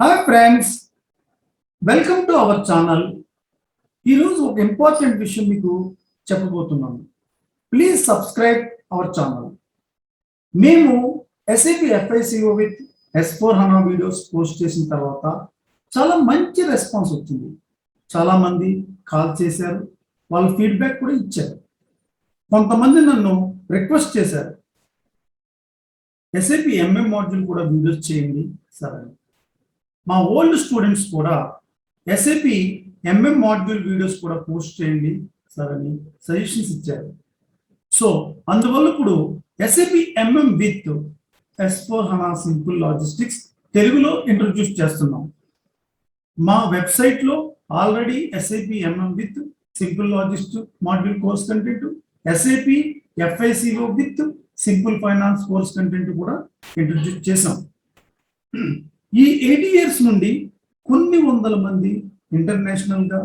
Hi friends, welcome to our channel. ఈరోజు ఒక important విషయం మీకు చెప్పబోతున్నాను. Please subscribe our channel. మేము SAP FICO with S4 HANA videos post చేసిన తర్వాత చాలా మంచి రెస్పాన్స్ వచ్చింది. చాలామంది కాల్ చేశారు, వాళ్ళ ఫీడ్బ్యాక్ కూడా ఇచ్చారు. కొంతమంది నన్ను రిక్వెస్ట్ చేశారు, SAP MM మాడ్యూల్ కూడా వీడియోస్ చేయండి సార్ అని. మా ఓల్డ్ స్టూడెంట్స్ కూడా SAP MM మాడ్యూల్ వీడియోస్ కూడా పోస్ట్ చేయండి సార్ అని సజెషన్స్ ఇచ్చారు. సో అందువల్ల ఇప్పుడు SAP MM with S4 HANA simple logistics తెలుగులో ఇంట్రొడ్యూస్ చేస్తున్నాం. మా వెబ్సైట్లో already SAP MM with simple logistic module course content, SAP FICO with simple finance course content కూడా ఇంట్రొడ్యూస్ చేసాం. ఈ 80 years నుండి కొన్ని వందల మంది ఇంటర్నేషనల్గా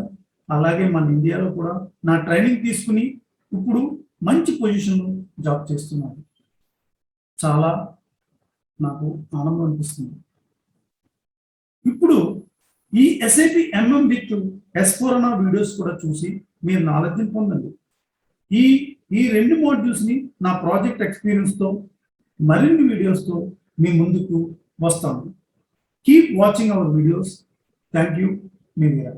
అలాగే మన ఇండియాలో కూడా నా ట్రైనింగ్ తీసుకుని ఇప్పుడు మంచి పొజిషన్లో జాబ్ చేస్తున్నారు. చాలా నాకు ఆనందం అనిపిస్తుంది. ఇప్పుడు ఈ SAP MM with S4 HANA videos కూడా చూసి మీరు నాలెడ్జ్ని పొందండి. ఈ రెండు మాడ్యూల్స్ని నా ప్రాజెక్ట్ ఎక్స్పీరియన్స్తో మరిన్ని వీడియోస్తో మీ ముందుకు వస్తాను. Keep watching our videos. Thank you, Veera.